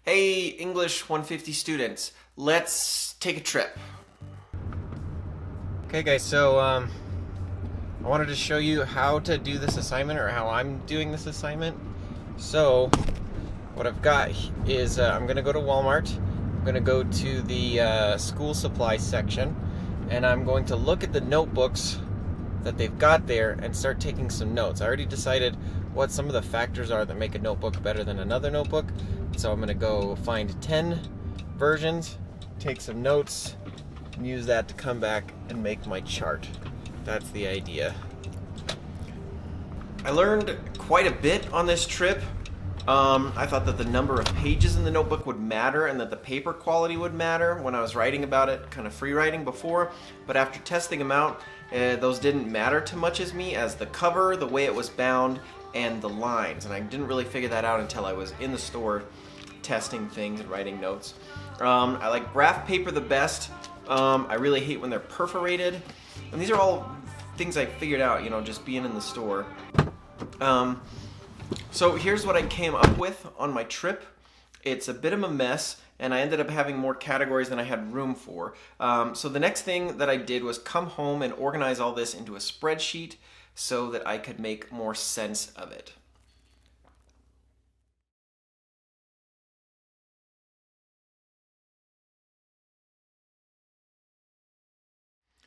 Hey, English 150 students, let's take a trip. Okay guys, so I wanted to show you how to do this assignment, or how I'm doing this assignment. So what I've got is I'm gonna go to Walmart. I'm gonna go to the school supply section, and I'm going to look at the notebooks that they've got there and start taking some notes. I already decided what some of the factors are that make a notebook better than another notebook. So I'm gonna go find 10 versions, take some notes, and use that to come back and make my chart. That's the idea. I learned quite a bit on this trip. I thought that the number of pages in the notebook would matter and that the paper quality would matter when I was writing about it, kind of free writing before. But after testing them out, those didn't matter too much as the cover, the way it was bound, and the lines. And I didn't really figure that out until I was in the store testing things and writing notes. I like graph paper the best. I really hate when they're perforated. And these are all things I figured out, just being in the store. So here's what I came up with on my trip. It's a bit of a mess, and I ended up having more categories than I had room for. So the next thing that I did was come home and organize all this into a spreadsheet so that I could make more sense of it.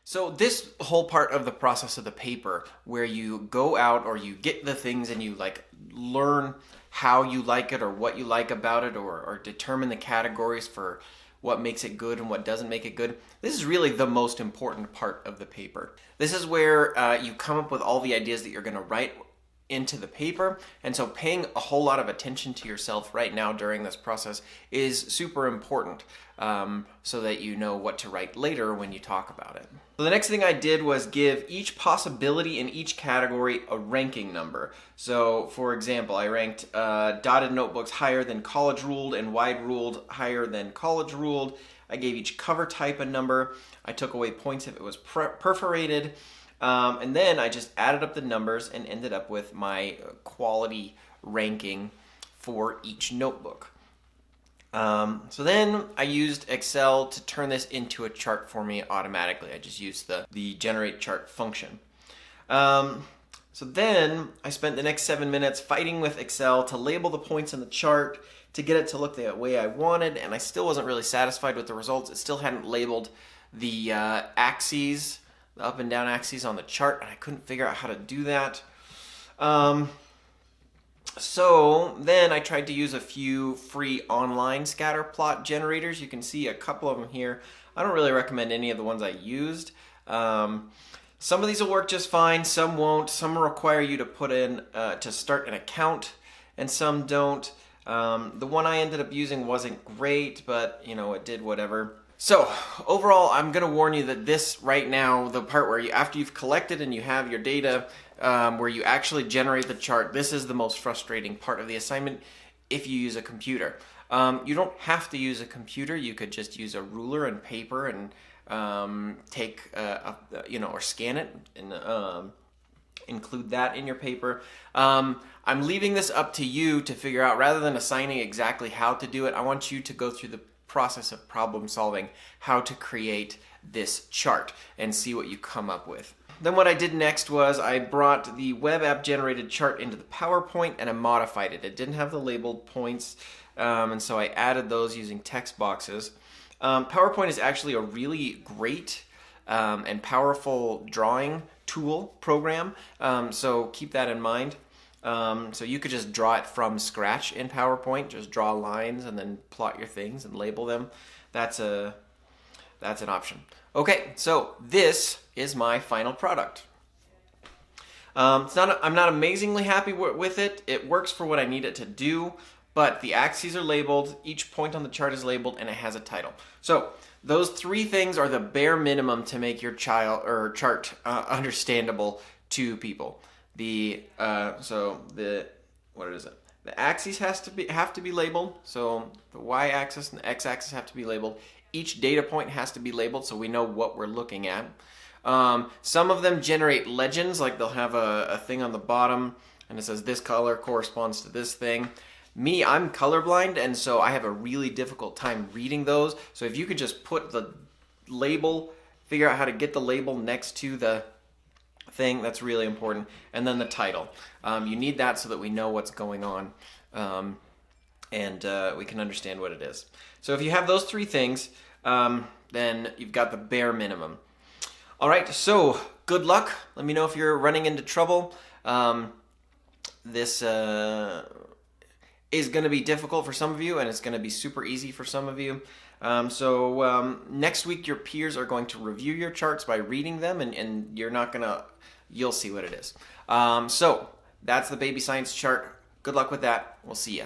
So this whole part of the process of the paper, where you go out or you get the things and you learn how you like it or what you like about it, or determine the categories for what makes it good and what doesn't make it good. This is really the most important part of the paper. This is where you come up with all the ideas that you're going to write into the paper, and so paying a whole lot of attention to yourself right now during this process is super important, so that you know what to write later when you talk about it. So the next thing I did was give each possibility in each category a ranking number. So for example, I ranked dotted notebooks higher than college ruled and wide ruled higher than college ruled. I gave each cover type a number. I took away points if it was perforated. And then I just added up the numbers and ended up with my quality ranking for each notebook. So then I used Excel to turn this into a chart for me automatically. I just used the generate chart function. So then I spent the next 7 minutes fighting with Excel to label the points in the chart to get it to look the way I wanted, and I still wasn't really satisfied with the results. It still hadn't labeled the axes, the up and down axes on the chart, and I couldn't figure out how to do that. So then I tried to use a few free online scatter plot generators. You can see a couple of them here. I don't really recommend any of the ones I used. Some of these will work just fine, some won't. Some require you to put in, to start an account, and some don't. The one I ended up using wasn't great, but it did whatever. So overall, I'm going to warn you that this right now, the part where after you've collected and you have your data, where you actually generate the chart, this is the most frustrating part of the assignment if you use a computer. You don't have to use a computer. You could just use a ruler and paper and take, or scan it and include that in your paper. I'm leaving this up to you to figure out. Rather than assigning exactly how to do it, I want you to go through the process of problem solving, how to create this chart and see what you come up with. Then what I did next was I brought the web app generated chart into the PowerPoint and I modified it. It didn't have the labeled points, and so I added those using text boxes. PowerPoint is actually a really great and powerful drawing tool program, so keep that in mind. So you could just draw it from scratch in PowerPoint, just draw lines and then plot your things and label them. That's an option. Okay, so this is my final product. I'm not amazingly happy with it. It works for what I need it to do, but the axes are labeled, each point on the chart is labeled, and it has a title. So those three things are the bare minimum to make your chart understandable to people. The axes have to be labeled. So the y-axis and the x-axis have to be labeled. Each data point has to be labeled so we know what we're looking at. Some of them generate legends, like they'll have a thing on the bottom and it says this color corresponds to this thing. Me, I'm colorblind, and so I have a really difficult time reading those. So if you could just put the label, figure out how to get the label next to the thing, that's really important. And then the title. You need that so that we know what's going on, and we can understand what it is. So if you have those three things, then you've got the bare minimum. All right, so good luck. Let me know if you're running into trouble. This is going to be difficult for some of you, and it's going to be super easy for some of you. So next week, your peers are going to review your charts by reading them, and you're not going to, you'll see what it is. So that's the baby science chart. Good luck with that. We'll see ya.